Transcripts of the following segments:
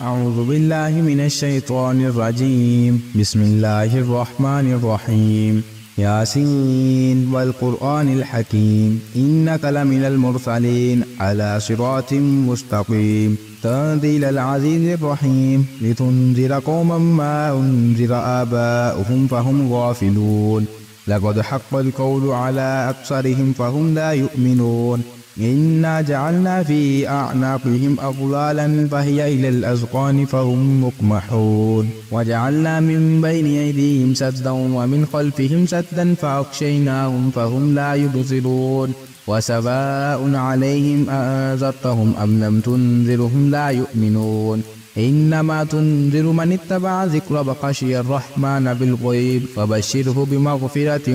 أعوذ بالله من الشيطان الرجيم. بسم الله الرحمن الرحيم. ياسين والقرآن الحكيم إنك لمن المرسلين على صراط مستقيم تنزيل العزيز الرحيم لتنذر قوما ما أنذر آباؤهم فهم غافلون لقد حق القول على أكثرهم فهم لا يؤمنون إنا جعلنا في أعناقهم أغلالا فهي إلى الأذقان فهم مقمحون وجعلنا من بين أيديهم سدا ومن خلفهم سدا فأغشيناهم فهم لا يبصرون وسواء عليهم أأنذرتهم أم لم تنذرهم لا يؤمنون إنما تنذر من اتبع ذكر وخشي الرحمن بالغيب فبشره بمغفرة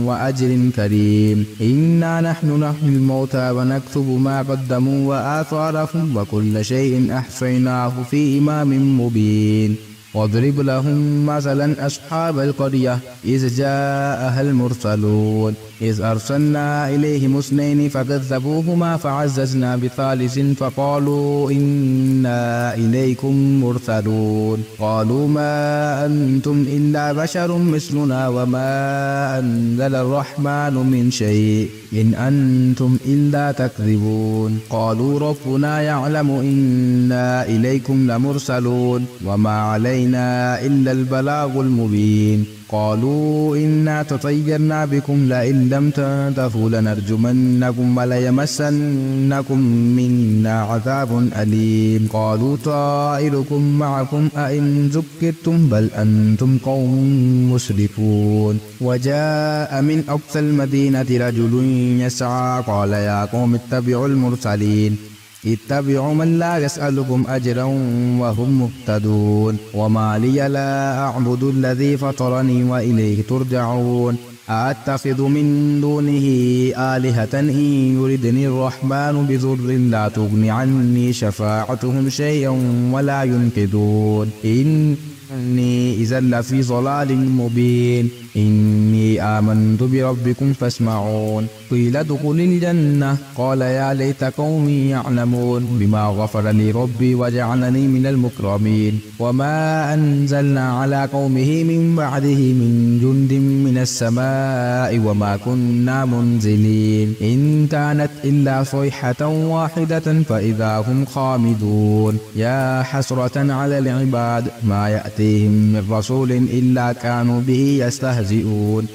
وأجر كريم. إنا نحن نحيي الموتى ونكتب ما قدموا وآثارهم وكل شيء أحصيناه في إمام مبين. واضرب لهم مثلا أصحاب القرية إذ جاءها المرسلون إذ أرسلنا إليهم اثنين فكذبوهما فعززنا بثالث فقالوا إنا إليكم مرسلون قالوا ما أنتم إلا بشر مثلنا وما أنزل الرحمن من شيء إن أنتم إلا تكذبون قالوا ربنا يعلم إنا إليكم لمرسلون وما علينا إلا البلاغ المبين قالوا إنا تطيرنا بكم لئن لم تنتهوا لنرجمنكم وليمسنكم منا عذاب أليم قالوا طائركم معكم أئن ذكرتم بل أنتم قوم مسرفون وجاء من أقصى المدينة رجل يسعى قال يا قوم اتبعوا المرسلين اتبعوا من لا يسألكم أجرا وهم مهتدون وما لي لا أعبد الذي فطرني وإليه ترجعون أأتخذ من دونه آلهة إن يردني الرحمن بضر لا تغن عني شفاعتهم شيئا ولا ينقذون إني إذا لفي ضلال مبين إني آمنت بربكم فاسمعون قيل ادخل الجنة قال يا ليت قومي يعلمون بما غفر لي ربي وجعلني من المكرمين وما أنزلنا على قومه من بعده من جند من السماء وما كنا منزلين إن كانت إلا صيحة واحدة فإذا هم خامدون يا حسرة على العباد ما يأتيهم من رسول إلا كانوا به يستهزئون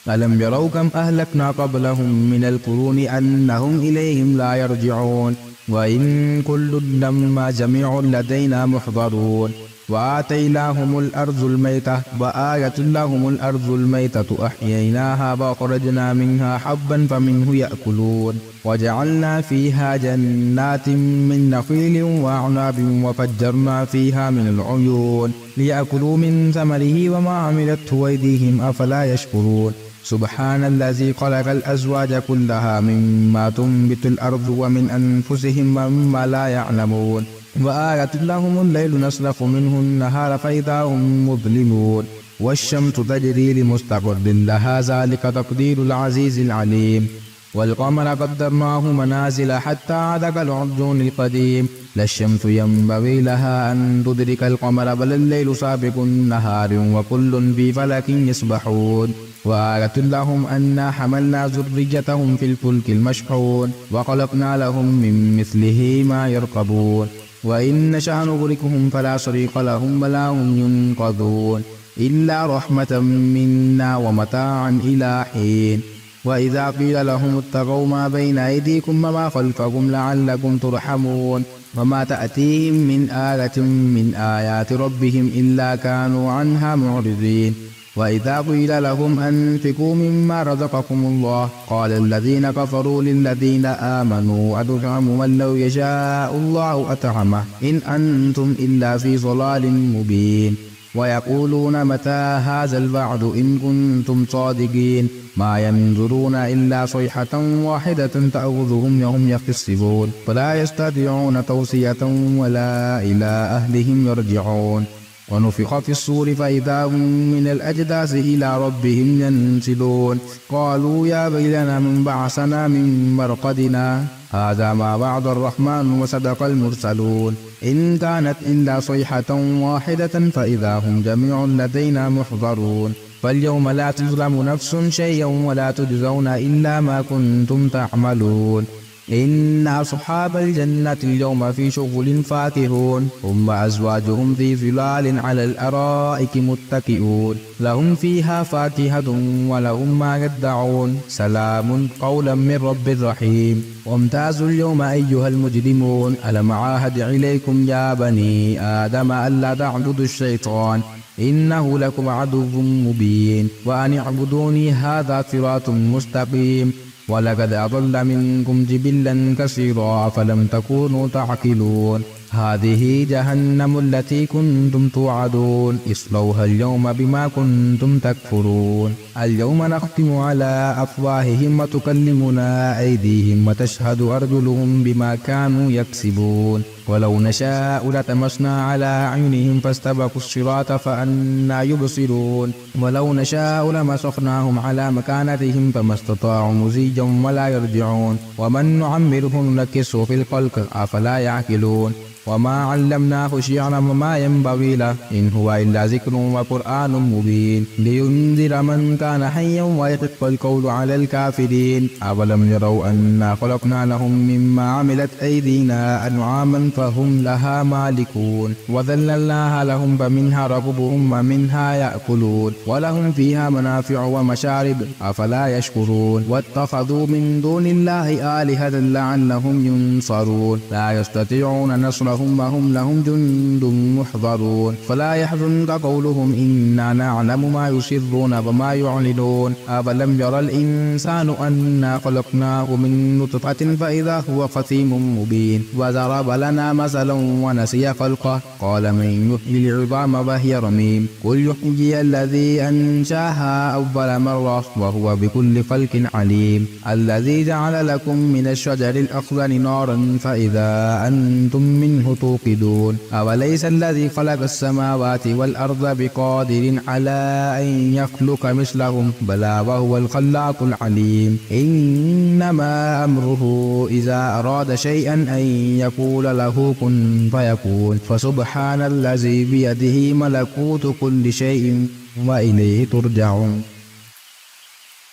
ألم يروا كم أهلكنا قبلهم من القرون أنهم إليهم لا يرجعون وإن كل لما جميع لدينا محضرون وآتيناهم الأرض الميتة وآية لهم الأرض الميتة أحييناها وأخرجنا منها حبا فمنه يأكلون وجعلنا فيها جنات من نخيل وأعناب وفجرنا فيها من العيون ليأكلوا من ثمره وما عملته أيديهم أفلا يشكرون سبحان الذي خلق الأزواج كلها مما تنبت الأرض ومن أنفسهم ومما لا يعلمون وآية لهم الليل نسلخ منه النهار فإذا هم مظلمون والشمس تجري لمستقر لها ذلك تقدير العزيز العليم والقمر قدرناه منازل حتى عاد كالعرجون القديم لا الشمس ينبغي لها أن تدرك القمر بل الليل سابق النهار وكل في فلك يسبحون وآية لهم أنا حملنا ذريتهم في الفلك المشحون وخلقنا لهم من مثله ما يركبون وإن نشأ نغرقهم فلا صريخ لهم ولا هم ينقذون إلا رحمة منا ومتاعا إلى حين وإذا قيل لهم اتقوا ما بين أيديكم وما خلفكم لعلكم ترحمون وما تأتيهم من آية من آيات ربهم إلا كانوا عنها معرضين وإذا قيل لهم أنفقوا مما رزقكم الله قال الذين كفروا للذين آمنوا أتطعمون من لو يشاء الله أطعمه إن أنتم إلا في ضلال مبين ويقولون متى هذا الوعد إن كنتم صادقين ما ينظرون إلا صيحة واحدة تأخذهم وهم يختصمون فلا يستطيعون توصية ولا إلى أهلهم يرجعون ونفخ في الصور فإذا هم من الأجداث إلى ربهم ينسلون قالوا يا ويلنا من بعثنا من مرقدنا هذا ما وعد الرحمن وصدق المرسلون إن كانت إلا صيحة واحدة فإذا هم جميع لدينا محضرون فاليوم لا تظلم نفس شيئا ولا تجزون إلا ما كنتم تعملون إن أصحاب الجنة اليوم في شغل فاكهون هم وأزواجهم في ظلال على الأرائك متكئون لهم فيها فاكهة ولهم ما يدعون سلام قولا من رب رحيم وامتازوا اليوم أيها المجرمون ألم عاهد إليكم يا بني آدم ألا تعبدوا الشيطان إنه لكم عدو مبين وأن اعبدوني هذا صراط مستقيم ولقد أضل منكم جبلا كثيرا فلم تكونوا تعقلون هذه جهنم التي كنتم توعدون اصلوها اليوم بما كنتم تكفرون اليوم نختم على أفواههم وتكلمنا أيديهم وتشهد أرجلهم بما كانوا يكسبون ولو نشاء لطمسنا على أعينهم فاستبقوا الصراط فأنى يبصرون ولو نشاء لمسخناهم على مكانتهم فما استطاعوا مزيا ولا يرجعون ومن نعمره ننكسه في الخلق أفلا يعقلون وما علمناه شعرا وما ينبغي له إن هو إلا ذكر وقرآن مبين لينذر من كان حيا ويحق القول على الكافرين أولم يروا أنا خلقنا لهم مما عملت أيدينا أنعاما فهم لها مالكون وذللناها لهم فمنها ركوبهم ومنها يأكلون ولهم فيها منافع ومشارب أفلا يشكرون واتخذوا من دون الله آلهة لعلهم ينصرون لا يستطيعون نصرهم وهم لهم جند محضرون فلا يحزنك قولهم إنا نعلم ما يسرون وما يعلنون أولم يرى الإنسان أنا خلقناه من نطفة فإذا هو خصيم مبين وضرب لنا مثلا ونسي خلقه قال من يحيي العظام وهي رميم قل يحيي الذي أنشاها أول مرة وهو بكل خلق عليم الذي جعل لكم من الشجر الأخضر نارا فإذا أنتم منه توقدون أوليس الذي خلق السماوات والأرض بقادر على أن يخلق مثلهم بلى وهو الخلاق العليم إنما أمره إذا أراد شيئا أن يقول له كن فيكون فسبحان الذي بيده ملكوت كل شيء وإليه ترجعون.